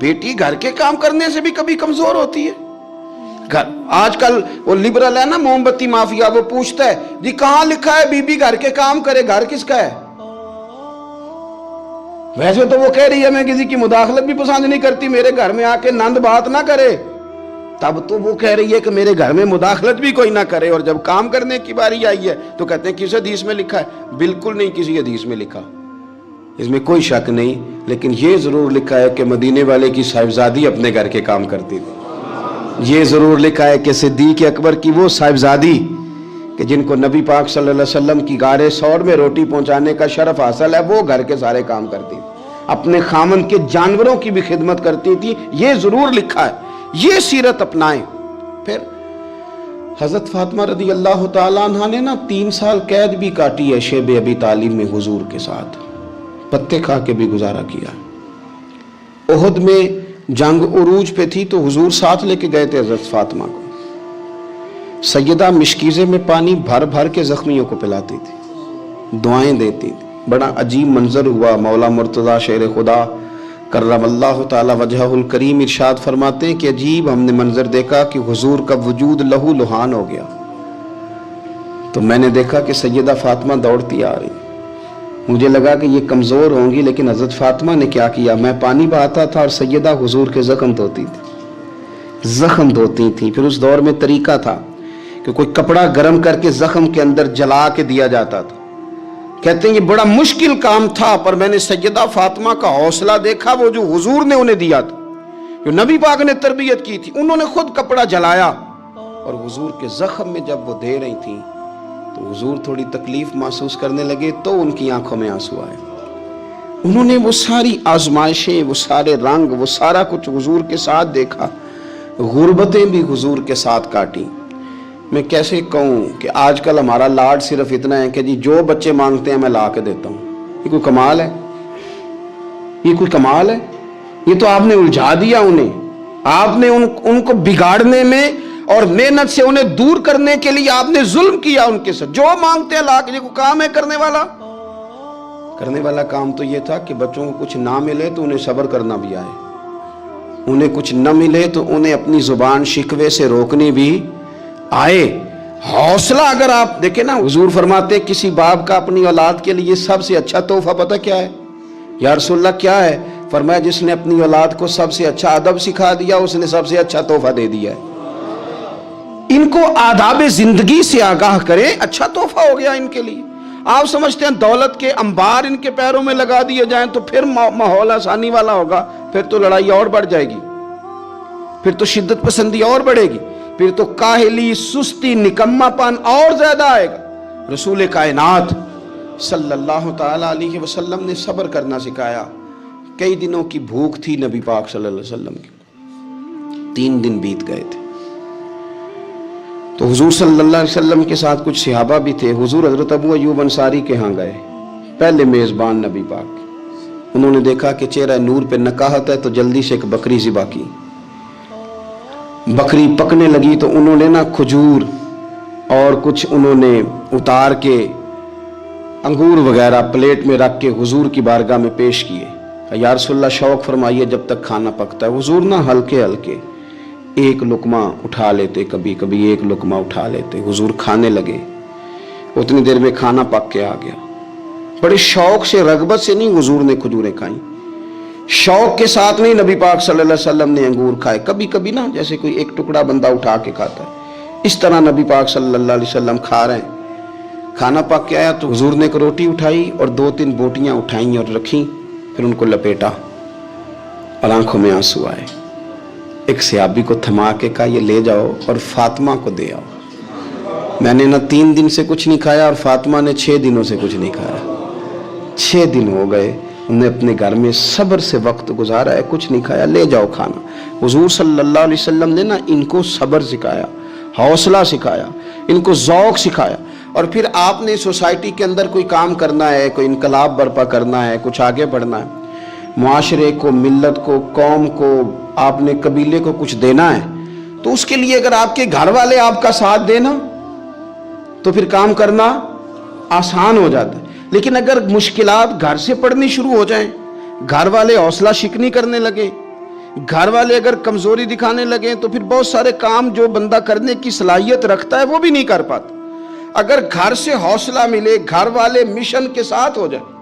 بیٹی گھر کے کام کرنے سے بھی کبھی کمزور ہوتی ہے. آج کل وہ لبرل ہے نا، موم بتی مافیا، وہ پوچھتا ہے جی کہاں لکھا ہے بی بی گھر کے کام کرے، گھر کس کا ہے؟ ویسے تو وہ کہہ رہی ہے میں کسی کی مداخلت بھی پسند نہیں کرتی، میرے گھر میں آ کے نند بات نہ کرے. تب تو وہ کہہ رہی ہے کہ میرے گھر میں مداخلت بھی کوئی نہ کرے، اور جب کام کرنے کی باری آئی ہے تو کہتے ہیں کس حدیث میں لکھا ہے؟ بالکل نہیں کسی حدیث میں لکھا، اس میں کوئی شک نہیں. لیکن یہ ضرور لکھا ہے کہ مدینے والے کی صاحبزادی اپنے گھر کے کام کرتی تھی. یہ ضرور لکھا ہے کہ صدیق اکبر کی وہ صاحبزادی کہ جن کو نبی پاک صلی اللہ علیہ وسلم کی غار ثور میں روٹی پہنچانے کا شرف حاصل ہے، وہ گھر کے سارے کام کرتی، اپنے خامن کے جانوروں کی بھی خدمت کرتی تھی. یہ ضرور لکھا ہے، یہ سیرت اپنائیں. پھر حضرت فاطمہ رضی اللہ تعالیٰ عنہ نے 3 سال قید بھی کاٹی ہے شیب ابی طالب میں حضور کے ساتھ، پتے کھا کے بھی گزارا کیا. احد میں جنگ عروج پہ تھی تو حضور ساتھ لے کے گئے تھے حضرت فاطمہ کو. سیدہ مشکیزے میں پانی بھر بھر کے زخمیوں کو پلاتی تھی، دعائیں دیتی تھی. بڑا عجیب منظر ہوا. مولا مرتضیٰ شیر خدا کرم اللہ تعالی وجہہ الکریم ارشاد فرماتے ہیں کہ عجیب ہم نے منظر دیکھا کہ حضور کا وجود لہو لہان ہو گیا. تو میں نے دیکھا کہ سیدہ فاطمہ دوڑتی آ رہی. مجھے لگا کہ یہ کمزور ہوں گی، لیکن حضرت فاطمہ نے کیا کیا، میں پانی بہاتا تھا اور سیدہ حضور کے زخم دھوتی تھی، زخم دھوتی تھی. پھر اس دور میں طریقہ تھا کہ کوئی کپڑا گرم کر کے زخم کے اندر جلا کے دیا جاتا تھا. کہتے ہیں یہ بڑا مشکل کام تھا، پر میں نے سیدہ فاطمہ کا حوصلہ دیکھا، وہ جو حضور نے انہیں دیا تھا، جو نبی پاک نے تربیت کی تھی. انہوں نے خود کپڑا جلایا اور حضور کے زخم میں جب وہ دے رہی تھیں تو حضور تھوڑی تکلیف محسوس کرنے لگے تو ان کی آنکھوں میں آنسو آئے. انہوں نے وہ ساری آزمائشیں، وہ سارے رنگ، وہ سارا کچھ حضور کے ساتھ دیکھا، غربتیں بھی حضور کے ساتھ کاٹی. میں کیسے کہوں کہ آج کل ہمارا لاڈ صرف اتنا ہے کہ جی جو بچے مانگتے ہیں میں لا کے دیتا ہوں. یہ کوئی کمال ہے؟ یہ کوئی کمال ہے؟ یہ تو آپ نے الجھا دیا انہیں. آپ نے ان کو بگاڑنے میں اور محنت سے انہیں دور کرنے کے لیے آپ نے ظلم کیا ان کے ساتھ. جو مانگتے ہیں لا کے. یہ کوئی کام ہے کرنے والا؟ کرنے والا کام تو یہ تھا کہ بچوں کو کچھ نہ ملے تو انہیں صبر کرنا بھی آئے، انہیں کچھ نہ ملے تو انہیں اپنی زبان شکوے سے روکنی بھی آئے. حوصلہ اگر آپ دیکھیں نا، حضور فرماتے ہیں کسی باپ کا اپنی اولاد کے لیے سب سے اچھا تحفہ پتہ کیا ہے؟ یا رسول اللہ کیا ہے؟ فرمایا جس نے اپنی اولاد کو سب سے اچھا ادب سکھا دیا اس نے سب سے اچھا تحفہ دے دیا ہے. ان کو آداب زندگی سے آگاہ کریں، اچھا تحفہ ہو گیا ان کے لیے. آپ سمجھتے ہیں دولت کے انبار ان کے پیروں میں لگا دیے جائیں تو پھر ماحول آسانی والا ہوگا؟ پھر تو لڑائی اور بڑھ جائے گی، پھر تو شدت پسندی اور بڑھے گی، پھر تو کاہلی، سستی، نکما پن اور زیادہ آئے گا. رسول کائنات صلی اللہ تعالی علیہ وسلم نے صبر کرنا سکھایا. کئی دنوں کی بھوک تھی نبی پاک صلی اللہ علیہ وسلم کی، 3 دن بیت گئے تھے. تو حضور صلی اللہ علیہ وسلم کے ساتھ کچھ صحابہ بھی تھے. حضور حضرت ابو ایوب انصاری کے ہاں گئے، پہلے میزبان نبی پاک. انہوں نے دیکھا کہ چہرہ نور پہ نکاہت ہے تو جلدی سے ایک بکری ذبح کی. بکری پکنے لگی تو انہوں نے کھجور اور کچھ انہوں نے اتار کے انگور وغیرہ پلیٹ میں رکھ کے حضور کی بارگاہ میں پیش کیے. یا رسول اللہ شوق فرمائیے جب تک کھانا پکتا ہے. حضور ہلکے ہلکے ایک لقمہ اٹھا لیتے، کبھی کبھی ایک لقمہ اٹھا لیتے. حضور کھانے لگے، اتنی دیر میں کھانا پک کے آ گیا. بڑے شوق سے، رغبت سے نہیں حضور نے کھجوریں کھائیں، شوق کے ساتھ نہیں نبی پاک صلی اللہ علیہ وسلم نے انگور کھائے. کبھی کبھی جیسے کوئی ایک ٹکڑا بندہ اٹھا کے کھاتا ہے، اس طرح نبی پاک صلی اللہ علیہ وسلم کھا رہے ہیں. کھانا پک کے آیا تو حضور نے ایک روٹی اٹھائی اور 2-3 بوٹیاں اٹھائیں اور رکھیں، پھر ان کو لپیٹا اور آنکھوں میں آنسو آئے. ایک صحابی کو تھما کے کہا یہ لے جاؤ اور فاطمہ کو دے آؤ. میں نے 3 دن سے کچھ نہیں کھایا اور فاطمہ نے 6 دنوں سے کچھ نہیں کھایا. 6 دن ہو گئے، انہوں نے اپنے گھر میں صبر سے وقت گزارا ہے، کچھ نہیں کھایا. لے جاؤ کھانا. حضور صلی اللہ علیہ وسلم نے ان کو صبر سکھایا، حوصلہ سکھایا، ان کو ذوق سکھایا. اور پھر آپ نے سوسائٹی کے اندر کوئی کام کرنا ہے، کوئی انقلاب برپا کرنا ہے، کچھ آگے بڑھنا ہے، معاشرے کو، ملت کو، قوم کو، آپ نے قبیلے کو کچھ دینا ہے، تو اس کے لیے اگر آپ کے گھر والے آپ کا ساتھ دینا تو پھر کام کرنا آسان ہو جاتا ہے. لیکن اگر مشکلات گھر سے پڑنی شروع ہو جائیں، گھر والے حوصلہ شکنی کرنے لگے، گھر والے اگر کمزوری دکھانے لگیں تو پھر بہت سارے کام جو بندہ کرنے کی صلاحیت رکھتا ہے وہ بھی نہیں کر پاتا۔ اگر گھر سے حوصلہ ملے، گھر والے مشن کے ساتھ ہو جائیں